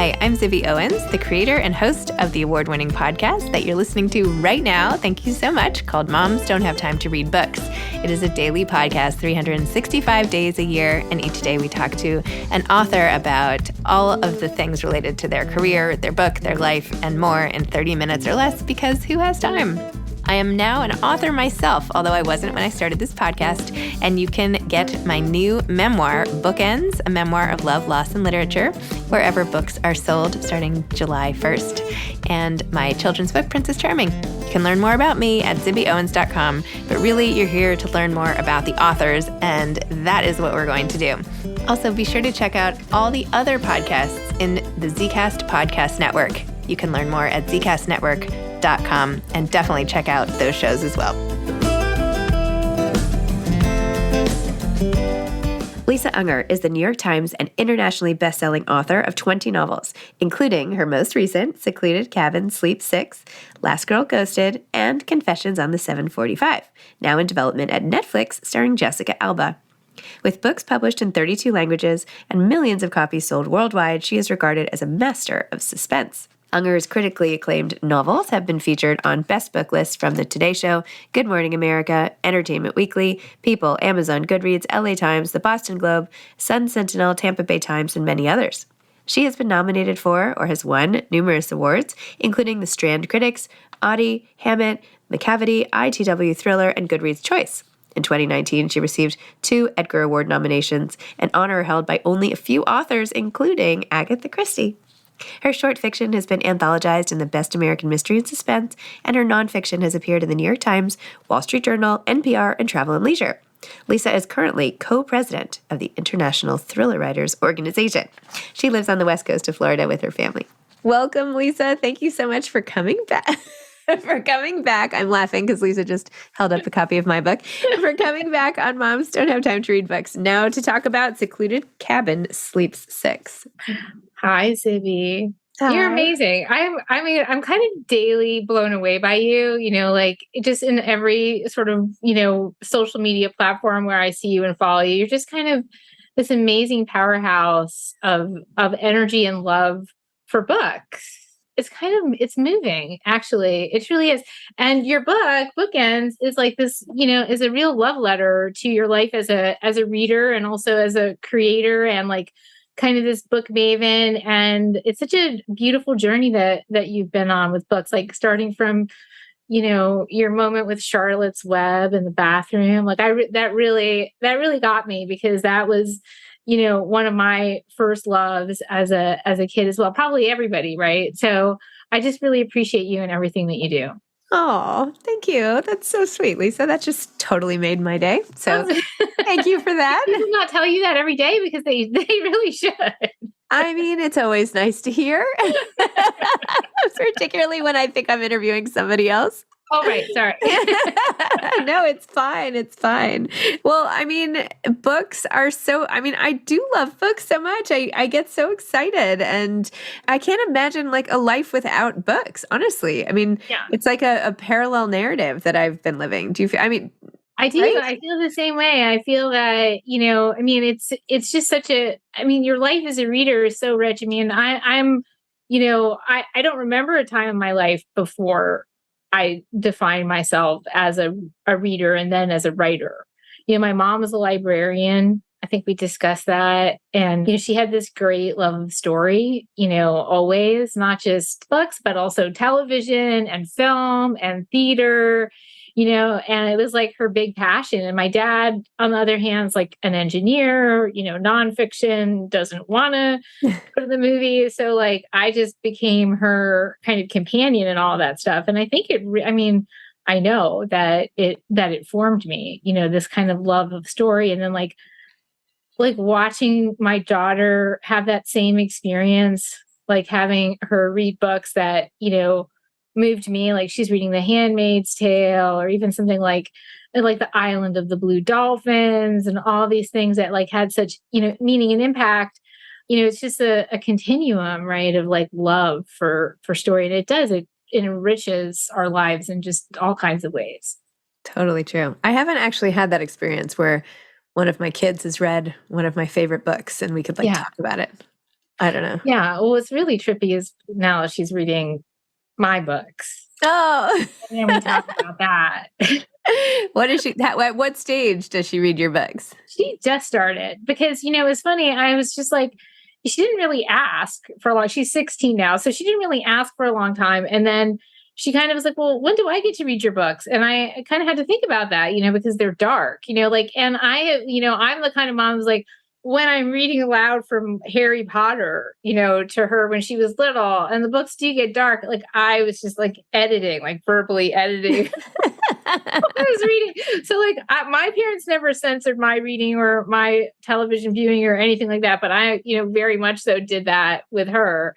Hi, I'm Zibby Owens, the creator and host of the award-winning podcast that you're listening to right now. Thank you so much, called Moms Don't Have Time to Read Books. It is a daily podcast, 365 days a year, and each day we talk to an author about all of the things related to their career, their book, their life, and more in 30 minutes or less, because who has time? I am now an author myself, although I wasn't when I started this podcast, and you can get my new memoir, Bookends, a memoir of love, loss, and literature, wherever books are sold starting July 1st, and my children's book, Princess Charming. You can learn more about me at zibbyowens.com, but really you're here to learn more about the authors, and that is what we're going to do. Also, be sure to check out all the other podcasts in the Zcast Podcast Network. You can learn more at zcastnetwork.com and definitely check out those shows as well. Lisa Unger is the New York Times and internationally best-selling author of 20 novels, including her most recent, Secluded Cabin Sleeps Six, Last Girl Ghosted, and Confessions on the 745, now in development at Netflix starring Jessica Alba. With books published in 32 languages and millions of copies sold worldwide, she is regarded as a master of suspense. Unger's critically acclaimed novels have been featured on Best Book lists from The Today Show, Good Morning America, Entertainment Weekly, People, Amazon, Goodreads, LA Times, The Boston Globe, Sun Sentinel, Tampa Bay Times, and many others. She has been nominated for, or has won, numerous awards, including the Strand Critics, Audie, Hammett, McCavity, ITW Thriller, and Goodreads Choice. In 2019, she received 2 Edgar Award nominations, an honor held by only a few authors, including Agatha Christie. Her short fiction has been anthologized in the Best American Mystery and Suspense, and her nonfiction has appeared in the New York Times, Wall Street Journal, NPR, and Travel and Leisure. Lisa is currently co-president of the International Thriller Writers Organization. She lives on the west coast of Florida with her family. Welcome, Lisa. Thank you so much for coming back. I'm laughing because Lisa just held up a copy of my book. For coming back on Moms Don't Have Time to Read Books, now to talk about Secluded Cabin Sleeps Six. Hi, Zibby. Hi. You're amazing. I'm kind of daily blown away by you, like just in every sort of, social media platform where I see you and follow you. You're just kind of this amazing powerhouse of energy and love for books. It's moving, actually. It truly is. And your book, Bookends, is like this, is a real love letter to your life as a reader and also as a creator and like kind of this book maven. And it's such a beautiful journey that you've been on with books, like starting from, your moment with Charlotte's Web in the bathroom. Like that really got me, because that was, one of my first loves as a kid as well. Probably everybody, right? So I just really appreciate you and everything that you do. Oh, thank you. That's so sweet, Lisa. That just totally made my day. So thank you for that. People not tell you that every day, because they really should. I mean, it's always nice to hear, particularly when I think I'm interviewing somebody else. Oh, right. Sorry. No, it's fine. It's fine. Well, I mean, books are I do love books so much. I get so excited, and I can't imagine like a life without books, honestly. I mean, yeah. It's like a parallel narrative that I've been living. Do you feel, I do. Right? I feel the same way. I feel that, it's just your life as a reader is so rich. I mean, I'm I don't remember a time in my life before I defined myself as a reader and then as a writer. My mom was a librarian. I think we discussed that. And, she had this great love of story, always, not just books, but also television and film and theater, and it was like her big passion. And my dad, on the other hand, is like an engineer, nonfiction, doesn't want to go to the movies. So like, I just became her kind of companion and all that stuff. And I think I know that it formed me, this kind of love of story. And then like watching my daughter have that same experience, like having her read books that, moved me, like she's reading The Handmaid's Tale, or even something like The Island of the Blue Dolphins, and all these things that like had such, meaning and impact. It's just a continuum, right, of like love for story. And it enriches our lives in just all kinds of ways. Totally true. I haven't actually had that experience where one of my kids has read one of my favorite books and we could talk about it. I don't know. Yeah. Well, what's really trippy is now she's reading my books. Oh. And then we talk about that. What is she, at what stage does she read your books? She just started because, it's funny. I was just like, she didn't really ask for a long, she's 16 now. So she didn't really ask for a long time. And then she kind of was like, well, when do I get to read your books? And I kind of had to think about that, because they're dark, and I'm the kind of mom who's like, when I'm reading aloud from Harry Potter, to her when she was little and the books do get dark, like I was just like editing, like verbally editing. I was reading. So like my parents never censored my reading or my television viewing or anything like that. But I, very much so did that with her.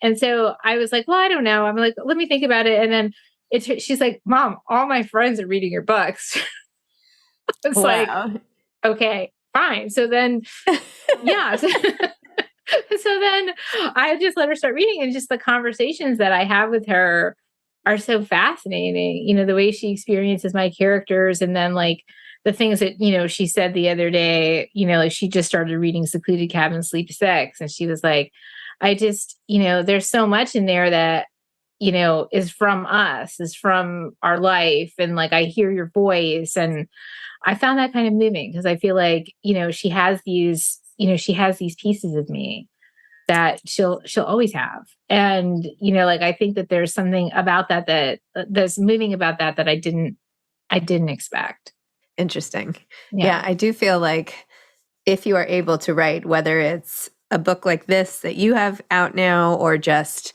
And so I was like, well, I don't know. I'm like, let me think about it. And then she's like, Mom, all my friends are reading your books. It's like, okay, fine. So then, yeah. So then I just let her start reading, and just the conversations that I have with her are so fascinating. The way she experiences my characters, and then like the things that, she said the other day, like she just started reading Secluded Cabin Sleeps Six. And she was like, I just, there's so much in there that, is from us, is from our life. And like, I hear your voice. And I found that kind of moving because I feel like, she has these pieces of me that she'll always have. And, like, I think that there's something about that's moving about that I didn't expect. Interesting. Yeah. I do feel like if you are able to write, whether it's a book like this that you have out now or just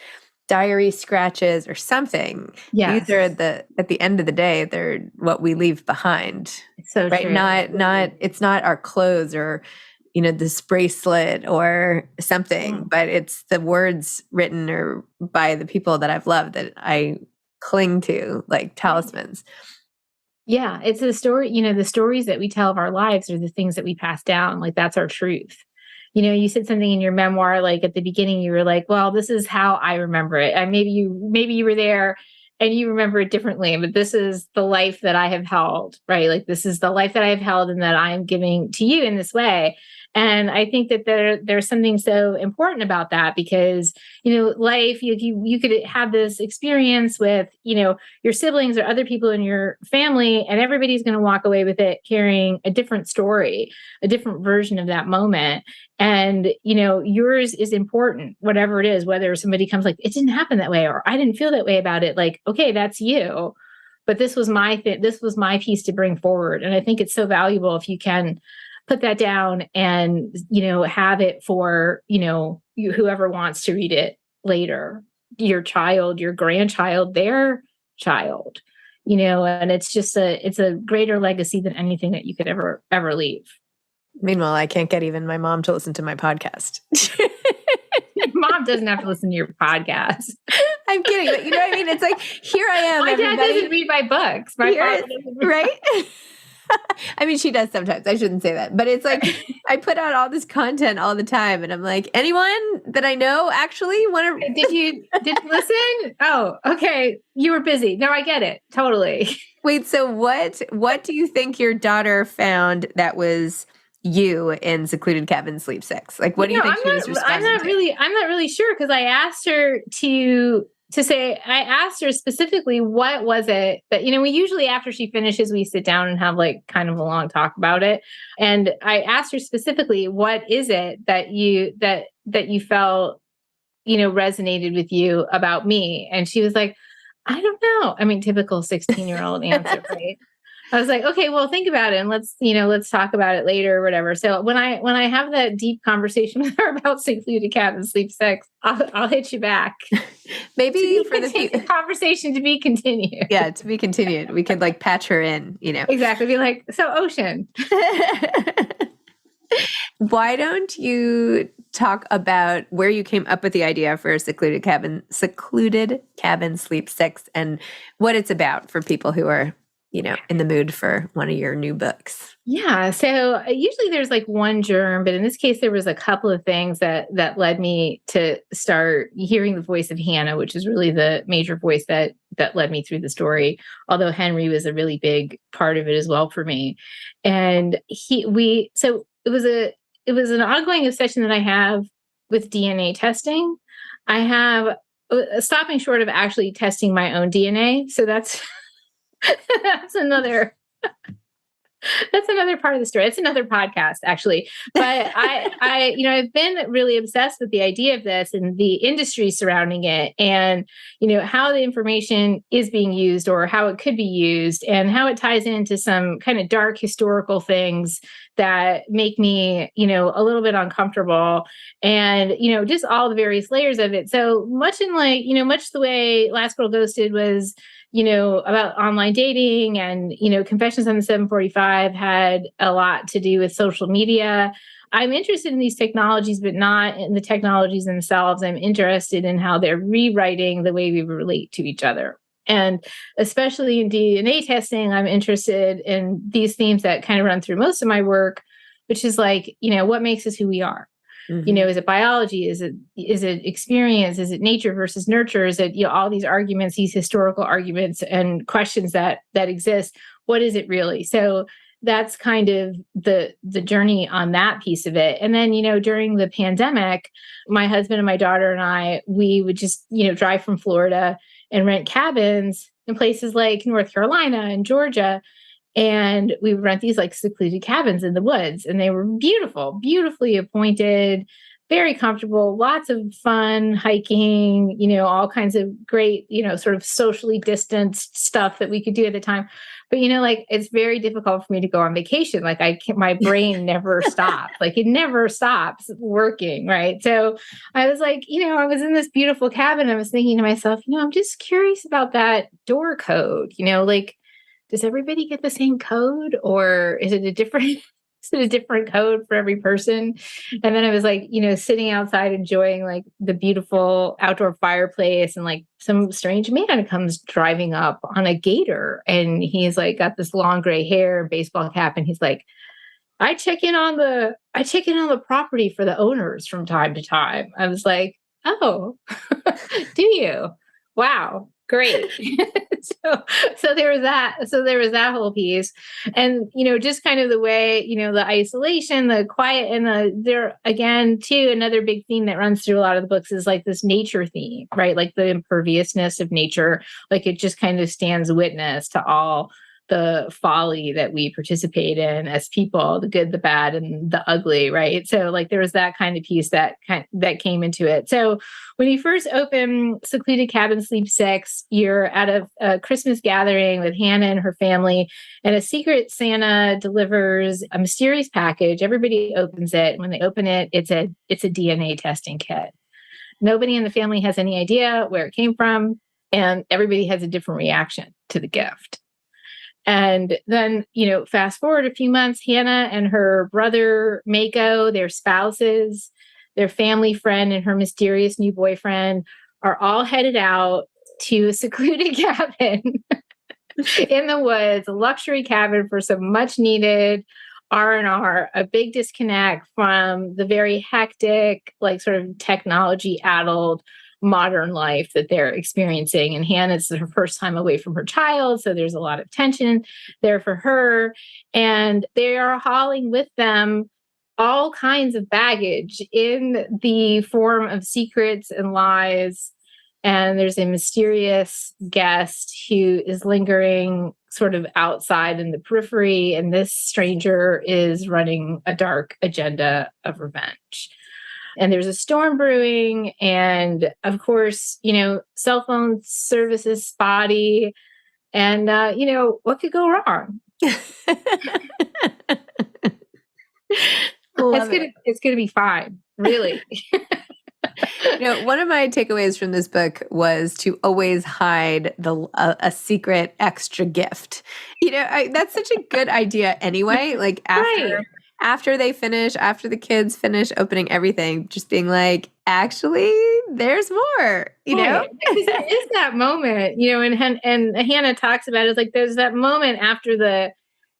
diary scratches or something, these are at the end of the day, they're what we leave behind. So right. True. It's not our clothes or, this bracelet or something, but it's the words written or by the people that I've loved that I cling to, like talismans. Yeah, it's the story, the stories that we tell of our lives are the things that we pass down. Like that's our truth. You said something in your memoir, like at the beginning, you were like, well, this is how I remember it. And maybe you were there and you remember it differently, but this is the life that I have held, right? Like this is the life that I have held and that I am giving to you in this way. And I think that there's something so important about that because, life, you could have this experience with, your siblings or other people in your family, and everybody's going to walk away with it carrying a different story, a different version of that moment. And, yours is important, whatever it is, whether somebody comes like, it didn't happen that way, or I didn't feel that way about it. Like, okay, that's you. But this was this was my piece to bring forward. And I think it's so valuable if you can put that down and, have it for, whoever wants to read it later, your child, your grandchild, their child, and it's just it's a greater legacy than anything that you could ever leave. Meanwhile, I can't get even my mom to listen to my podcast. Mom doesn't have to listen to your podcast. I'm kidding, but you know what I mean? It's like, here I am. My dad doesn't read my books. My father doesn't read right? I mean, she does sometimes. I shouldn't say that. But it's like, I put out all this content all the time. And I'm like, anyone that I know actually want to... Did you listen? Oh, okay. You were busy. No, I get it. Totally. Wait, so what do you think your daughter found that was you in Secluded Cabin Sleep Six? Like, what do you think she was responding to? I'm not really sure because I asked her I asked her specifically, what was it that, we usually after she finishes, we sit down and have like kind of a long talk about it. And I asked her specifically, what is it that you felt, resonated with you about me? And she was like, I don't know. I mean, typical 16-year-old answer, right? I was like, okay, well, think about it and let's talk about it later or whatever. So when I have that deep conversation with her about Secluded Cabin Sleep Six, I'll hit you back. Maybe for the conversation to be continued. Yeah, to be continued. We could like patch her in, Exactly. Be like, so Ocean. Why don't you talk about where you came up with the idea for Secluded Cabin Sleep Six and what it's about for people who are in the mood for one of your new books? Yeah. So usually there's like one germ, but in this case, there was a couple of things that led me to start hearing the voice of Hannah, which is really the major voice that led me through the story. Although Henry was a really big part of it as well for me. And so it was an ongoing obsession that I have with DNA testing. I have stopping short of actually testing my own DNA. So that's that's another part of the story. It's another podcast, actually. But I've been really obsessed with the idea of this and the industry surrounding it, and how the information is being used or how it could be used, and how it ties into some kind of dark historical things that make me, a little bit uncomfortable, and just all the various layers of it. So much in much the way Last Girl Ghosted was about online dating, and, Confessions on the 745 had a lot to do with social media. I'm interested in these technologies, but not in the technologies themselves. I'm interested in how they're rewriting the way we relate to each other. And especially in DNA testing, I'm interested in these themes that kind of run through most of my work, which is like, what makes us who we are? Is it biology? Is it experience? Is it nature versus nurture? Is it, all these arguments, these historical arguments and questions that exist? What is it really? So that's kind of the journey on that piece of it. And then, during the pandemic, my husband and my daughter and I, we would just, drive from Florida and rent cabins in places like North Carolina and Georgia. And we would rent these like secluded cabins in the woods, and they were beautiful, beautifully appointed, very comfortable, lots of fun hiking, all kinds of great, sort of socially distanced stuff that we could do at the time. But, like, it's very difficult for me to go on vacation. Like my brain never stops, like it never stops working. Right. So I was like, I was in this beautiful cabin. I was thinking to myself, I'm just curious about that door code, like, does everybody get the same code, or is it a different code for every person? And then I was like, sitting outside enjoying like the beautiful outdoor fireplace, and like some strange man comes driving up on a gator, and he's like got this long gray hair, baseball cap, and he's like, I check in on the property for the owners from time to time. I was like, oh, do you? Wow. Great. so there was that. So there was that whole piece. And, just kind of the way, the isolation, the quiet, and there again, too, another big theme that runs through a lot of the books is like this nature theme, right? Like the imperviousness of nature, like it just kind of stands witness to all the folly that we participate in as people, the good, the bad, and the ugly, right? So like there was that kind of piece that came into it. So when you first open Secluded Cabin Sleeps Six, you're at a Christmas gathering with Hannah and her family, and a secret Santa delivers a mysterious package. Everybody opens it. When they open it, it's a DNA testing kit. Nobody in the family has any idea where it came from, and everybody has a different reaction to the gift. And then, fast forward a few months, Hannah and her brother, Mako, their spouses, their family friend, and her mysterious new boyfriend are all headed out to a secluded cabin in the woods, a luxury cabin for some much needed R&R, a big disconnect from the very hectic, like sort of technology addled modern life that they're experiencing. And Hannah's her first time away from her child, so there's a lot of tension there for her. And they are hauling with them all kinds of baggage in the form of secrets and lies. And there's a mysterious guest who is lingering sort of outside in the periphery, and this stranger is running a dark agenda of revenge. And there's a storm brewing, and of course, cell phone service is spotty, and what could go wrong? It's gonna be fine, really. One of my takeaways from this book was to always hide a secret extra gift. That's such a good idea anyway. Like after the kids finish opening everything, just being like, actually, there's more, Because there is that moment, and Hannah talks about it. It's like there's that moment after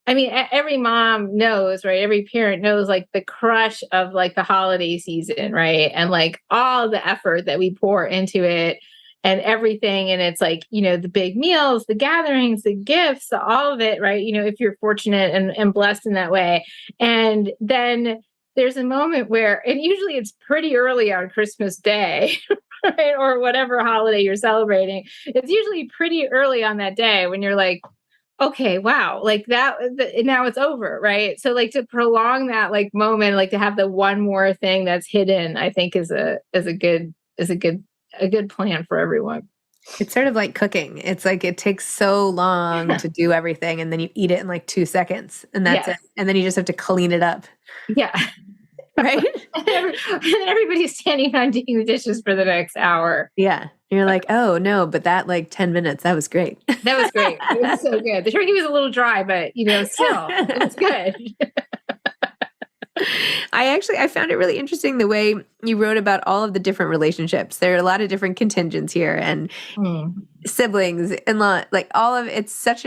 every mom knows, right? Every parent knows like the crush of like the holiday season, right? And like all the effort that we pour into it and everything. And it's like, the big meals, the gatherings, the gifts, all of it, right? If you're fortunate and blessed in that way. And then there's a moment where, and usually it's pretty early on Christmas Day, right? Or whatever holiday you're celebrating. It's usually pretty early on that day when you're like, okay, wow, like now it's over, right? So like to prolong that like moment, like to have the one more thing that's hidden, I think is a good plan for everyone. It's sort of like cooking. It's like it takes so long to do everything, and then you eat it in like 2 seconds, and that's it. Yes. And then you just have to clean it up, Yeah. right? And then everybody's standing on doing the dishes for the next hour. Yeah. You're like, "Oh, no, but that like 10 minutes, that was great." That was great. It was so good. The turkey was a little dry, but still, it was good. I found it really interesting the way you wrote about all of the different relationships. There are a lot of different contingents here, and Mm. siblings, in-law, like all of it's such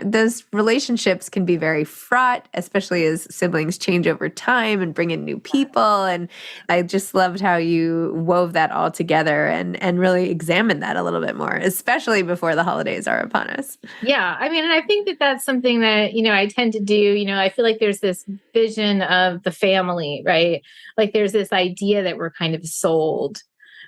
those relationships can be very fraught, especially as siblings change over time and bring in new people. And I just loved how you wove that all together and really examined that a little bit more, especially before the holidays are upon us. Yeah. I mean, and I think that that's something that, I tend to do. I feel like there's this vision of the family, right? Like there's this idea that we're kind of sold,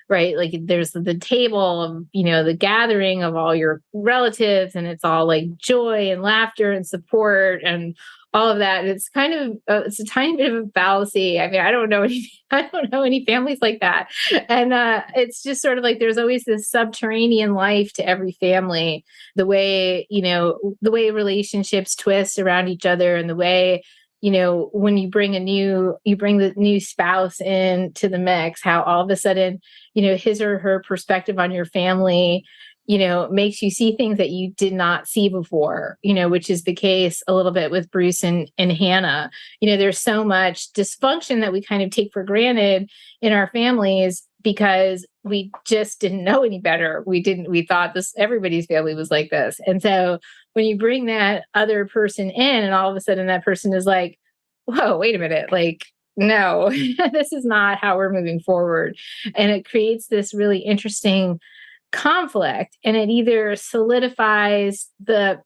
right? Like there's the table of, the gathering of all your relatives, and it's all like joy and laughter and support and all of that. And it's kind of, it's a tiny bit of a fallacy. I mean, I don't know any, I don't know any families like that. And it's just sort of like there's always this subterranean life to every family, the way relationships twist around each other, and the way, when you bring the new spouse in to the mix, how all of a sudden, his or her perspective on your family, makes you see things that you did not see before, which is the case a little bit with Bruce and Hannah. There's so much dysfunction that we kind of take for granted in our families because we just didn't know any better. We thought everybody's family was like this. And so when you bring that other person in and all of a sudden that person is like, whoa, wait a minute, like, no, this is not how we're moving forward. And it creates this really interesting conflict, and it either solidifies the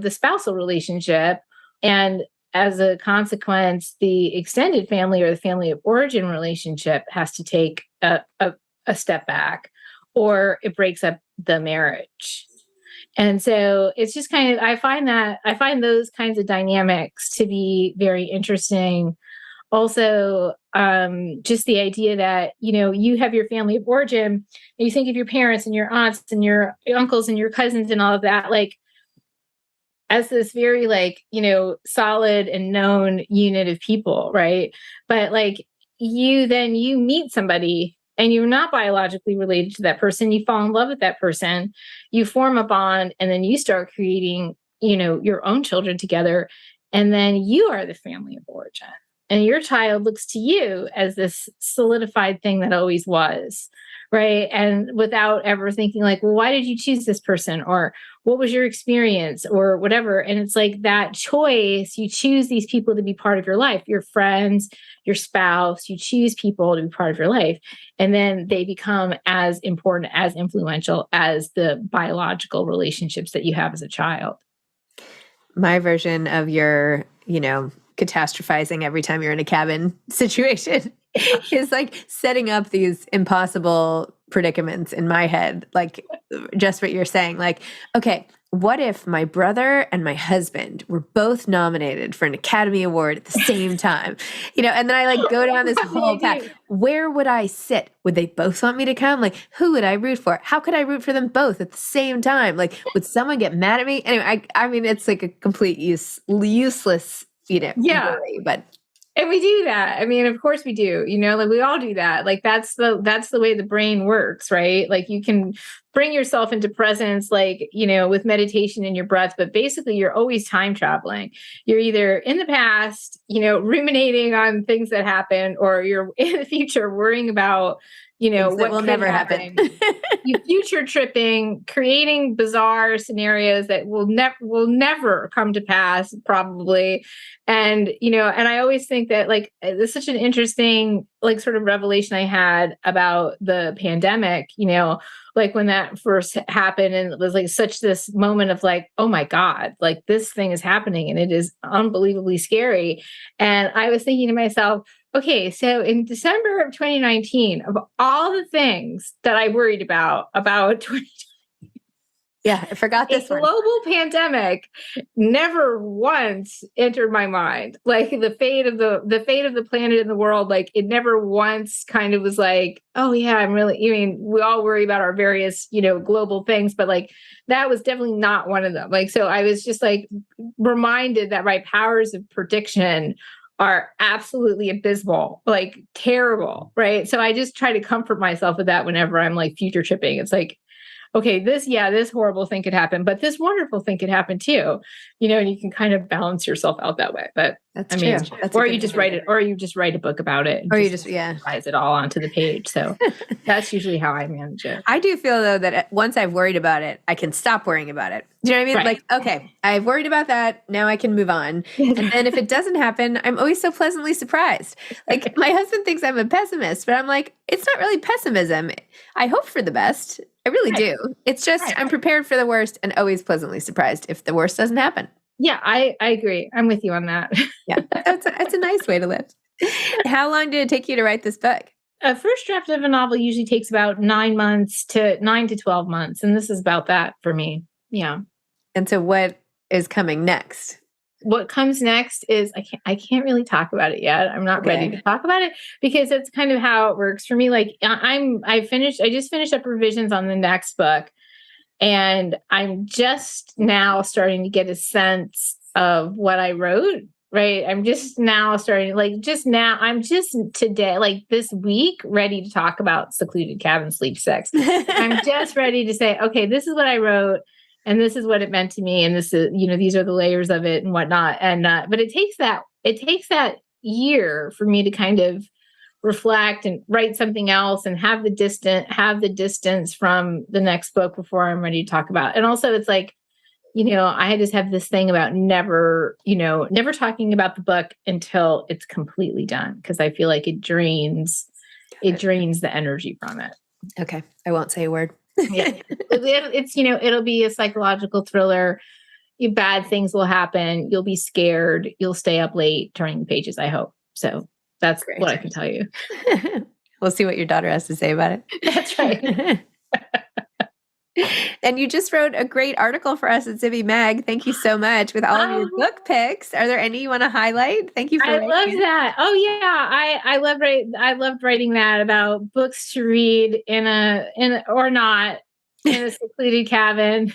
spousal relationship, and as a consequence the extended family or the family of origin relationship has to take a step back, or it breaks up the marriage. And so it's just kind of, I find those kinds of dynamics to be very interesting. Also, just the idea that, you have your family of origin, and you think of your parents and your aunts and your uncles and your cousins and all of that, like as this very like, solid and known unit of people, right? But like you meet somebody and you're not biologically related to that person, you fall in love with that person, you form a bond, and then you start creating, your own children together, and then you are the family of origin. And your child looks to you as this solidified thing that always was, right? And without ever thinking like, well, why did you choose this person? Or what was your experience or whatever? And it's like that choice, you choose these people to be part of your life, your friends, your spouse, you choose people to be part of your life. And then they become as important, as influential as the biological relationships that you have as a child. My version of your, catastrophizing every time you're in a cabin situation is like setting up these impossible predicaments in my head. Like just what you're saying, like, okay, what if my brother and my husband were both nominated for an Academy Award at the same time? And then I like go down this whole path. Where would I sit? Would they both want me to come? Like, who would I root for? How could I root for them both at the same time? Like, would someone get mad at me? Anyway, I mean, it's like a complete useless, Yeah. worry, but. And we do that. I mean, of course we do, like we all do that. Like that's the way the brain works, right? Like you can bring yourself into presence, like, with meditation in your breath, but basically you're always time traveling. You're either in the past, ruminating on things that happen, or you're in the future worrying about, what will never happen. You future tripping, creating bizarre scenarios that will never come to pass, probably. And, and I always think that like, it's such an interesting like sort of revelation I had about the pandemic, you know, like when that first happened and it was like such this moment of like, oh my God, like this thing is happening and it is unbelievably scary. And I was thinking to myself, okay, so in December of 2019, of all the things that I worried about Yeah, I forgot this a one. global pandemic never once entered my mind. Like the fate of the planet and the world, like it never once kind of was like, oh yeah, I mean, we all worry about our various, you know, global things, but like that was definitely not one of them. Like, so I was just like reminded that my powers of prediction are absolutely abysmal, like terrible, right? So I just try to comfort myself with that whenever I'm like future tripping. It's like, okay, this horrible thing could happen, but this wonderful thing could happen too, you know, and you can kind of balance yourself out that way. But That's I mean, true. That's or you just write it, or you just write a book about it and rise it all onto the page. So that's usually how I manage it. I do feel though that once I've worried about it, I can stop worrying about it. Do you know what I mean? Right. Like, okay, I've worried about that. Now I can move on. And then if it doesn't happen, I'm always so pleasantly surprised. Like my husband thinks I'm a pessimist, but I'm like, it's not really pessimism. I hope for the best. I really do. It's just I'm prepared for the worst and always pleasantly surprised if the worst doesn't happen. Yeah, I agree. I'm with you on that. Yeah, that's a nice way to live. How long did it take you to write this book? A first draft of a novel usually takes about 9 to 12 months. And this is about that for me. Yeah. And so what is coming next? What comes next is I can't really talk about it yet. I'm not ready to talk about it because that's kind of how it works for me. Like I just finished up revisions on the next book and I'm just now starting to get a sense of what I wrote. Right. I'm just now starting I'm just today, like this week, ready to talk about Secluded Cabin Sleeps Six. I'm just ready to say, okay, this is what I wrote. And this is what it meant to me. And this is, you know, these are the layers of it and whatnot. And, but it takes that year for me to kind of reflect and write something else and have the distance from the next book before I'm ready to talk about it. And also it's like, you know, I just have this thing about never talking about the book until it's completely done. Because I feel like it drains the energy from it. Okay. I won't say a word. Yeah, it's, you know, it'll be a psychological thriller. Bad things will happen. You'll be scared. You'll stay up late turning the pages, I hope. So that's great. What I can tell you. We'll see what your daughter has to say about it. That's right. And you just wrote a great article for us at Zibby Mag. Thank you so much with all of your book picks. Are there any you want to highlight? Thank you for writing. I love that. Oh yeah. I loved writing that about books to read in a secluded cabin.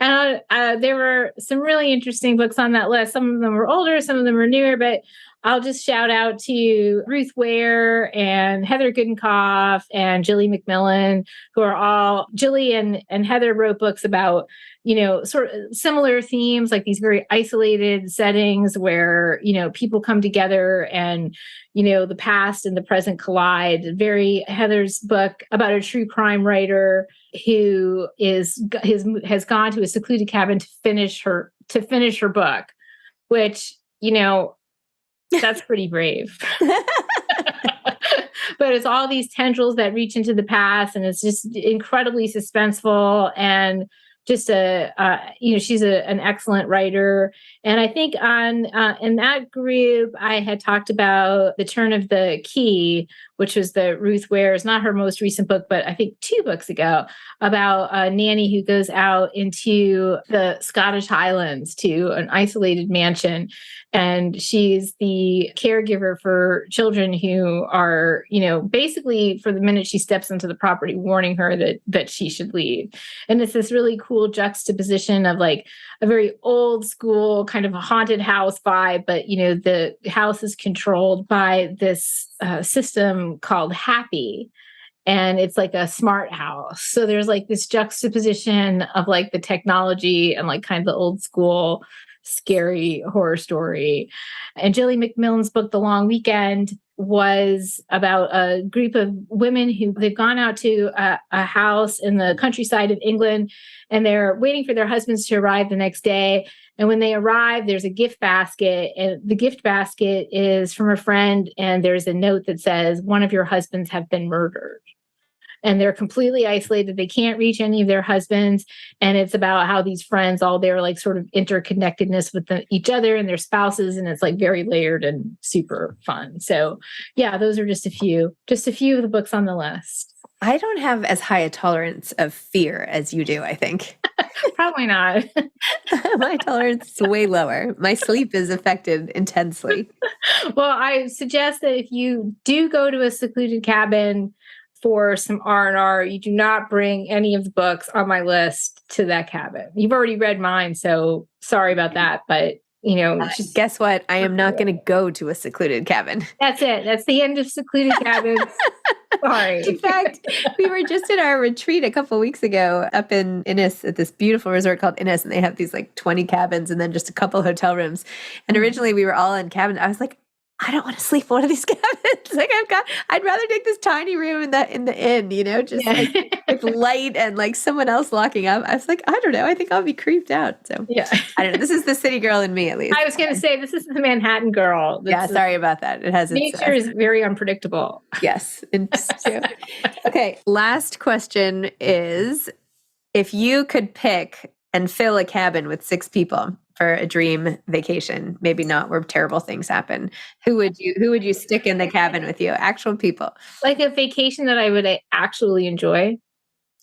And there were some really interesting books on that list. Some of them were older, some of them were newer, but I'll just shout out to Ruth Ware and Heather Goodenkoff and Jilly McMillan, who are all Jilly and Heather wrote books about, you know, sort of similar themes, like these very isolated settings where, you know, people come together and, you know, the past and the present collide. Heather's book about a true crime writer who has gone to a secluded cabin to finish her book, which, you know, that's pretty brave. But it's all these tendrils that reach into the past, and it's just incredibly suspenseful and just she's an excellent writer. And I think in that group, I had talked about The Turn of the Key, which was the Ruth Ware's, not her most recent book, but I think 2 books ago, about a nanny who goes out into the Scottish Highlands to an isolated mansion. And she's the caregiver for children who are, you know, basically for the minute she steps into the property, warning her that she should leave. And it's this really cool juxtaposition of like a very old school kind of a haunted house vibe, but, you know, the house is controlled by this system called Happy. And it's like a smart house. So there's like this juxtaposition of like the technology and like kind of the old school scary horror story. And Jilly McMillan's book, The Long Weekend, was about a group of women who they've gone out to a house in the countryside of England, and they're waiting for their husbands to arrive the next day. And when they arrive, there's a gift basket, and the gift basket is from a friend. And there's a note that says, one of your husbands have been murdered. And they're completely isolated. They can't reach any of their husbands. And it's about how these friends, all their like sort of interconnectedness with each other and their spouses. And it's like very layered and super fun. So yeah, those are just a few of the books on the list. I don't have as high a tolerance of fear as you do, I think. Probably not. My tolerance is way lower. My sleep is affected intensely. Well, I suggest that if you do go to a secluded cabin for some R&R, you do not bring any of the books on my list to that cabin. You've already read mine, so sorry about that. But, just guess what? I am not going to go to a secluded cabin. That's it. That's the end of secluded cabins. Sorry. In fact, we were just at our retreat a couple of weeks ago up in Innis at this beautiful resort called Innis, and they have these like 20 cabins and then just a couple hotel rooms. And originally we were all in cabins. I was like, I don't want to sleep in one of these cabins. Like I'd rather take this tiny room in the inn, just like with light and like someone else locking up. I was like, I don't know. I think I'll be creeped out. So yeah, I don't know. This is the city girl in me, at least. I was going to say this is the Manhattan girl. Sorry about that. It has nature is very unpredictable. Yes, it's true. Okay, last question is: if you could pick and fill a cabin with 6 people for a dream vacation, maybe not where terrible things happen, who would you stick in the cabin with you? Actual people. Like a vacation that I would actually enjoy?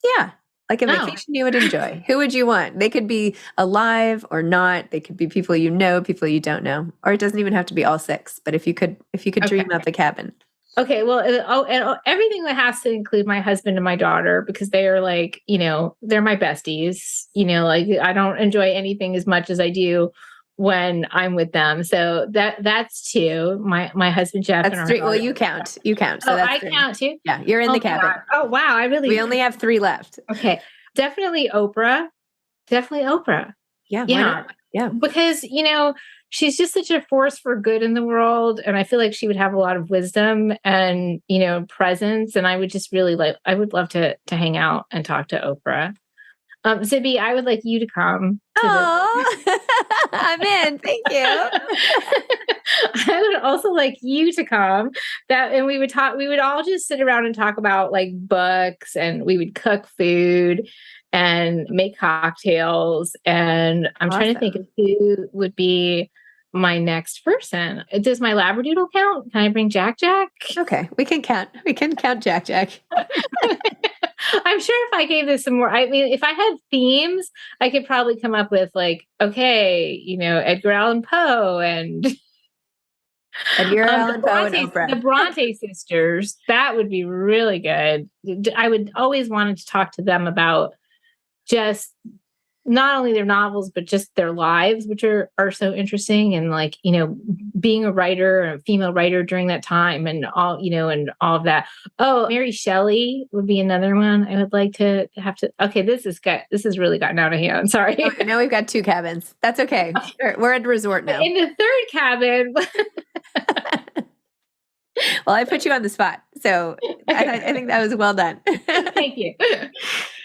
Yeah. Like a vacation you would enjoy. Who would you want? They could be alive or not. They could be people you know, people you don't know. Or it doesn't even have to be all 6. But if you could dream up a cabin. Okay, well, and everything that has to include my husband and my daughter, because they are like, they're my besties. Like I don't enjoy anything as much as I do when I'm with them. So that's 2. My husband Jeff. That's and 3. Well, you count. So that's 3. Count too. Yeah, you're in the cabin. God. Oh wow, We only have 3 left. Okay, definitely Oprah. Yeah. Yeah, because she's just such a force for good in the world. And I feel like she would have a lot of wisdom and, presence. And I would just really I would love to hang out and talk to Oprah. Zibby, I would like you to come. I'm in. Thank you. I would also like you to come. And we would talk, we would all just sit around and talk about like books, and we would cook food and make cocktails. And I'm trying to think of who would be my next person. Does my Labradoodle count? Can I bring Jack Jack? Okay, we can count Jack Jack. I'm sure if I gave this some more, I mean, if I had themes, I could probably come up with like, okay, Edgar Allan Poe and Edgar Allan Poe and Oprah. The Bronte sisters. That would be really good. I would always wanted to talk to them about just not only their novels, but just their lives, which are so interesting. And like, being a writer, a female writer during that time and all, and all of that. Oh, Mary Shelley would be another one. I would like to have to, okay, this has really gotten out of hand. Sorry. Okay, now we've got 2 cabins. That's okay. We're at a resort now. In the 3rd cabin. Well, I put you on the spot. So I think that was well done. Thank you.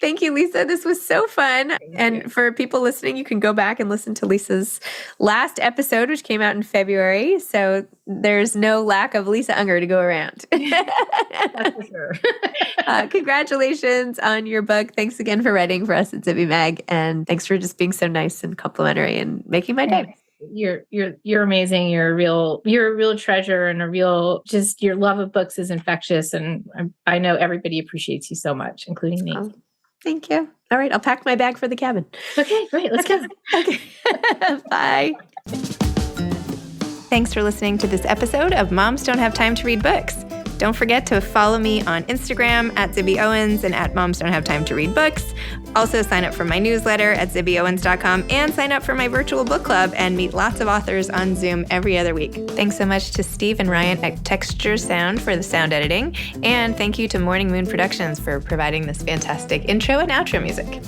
Thank you, Lisa. This was so fun. And for people listening, you can go back and listen to Lisa's last episode, which came out in February. So there's no lack of Lisa Unger to go around. That's for sure. Congratulations on your book. Thanks again for writing for us at Zibby Mag. And thanks for just being so nice and complimentary and making my day. You're amazing. You're a real treasure, and just your love of books is infectious. And I know everybody appreciates you so much, including me. Oh, thank you. All right. I'll pack my bag for the cabin. Okay, great. Let's go. Okay. Bye. Thanks for listening to this episode of Moms Don't Have Time to Read Books. Don't forget to follow me on Instagram at Zibby Owens and at Moms Don't Have Time to Read Books. Also sign up for my newsletter at zibbyowens.com and sign up for my virtual book club and meet lots of authors on Zoom every other week. Thanks so much to Steve and Ryan at Texture Sound for the sound editing. And thank you to Morning Moon Productions for providing this fantastic intro and outro music.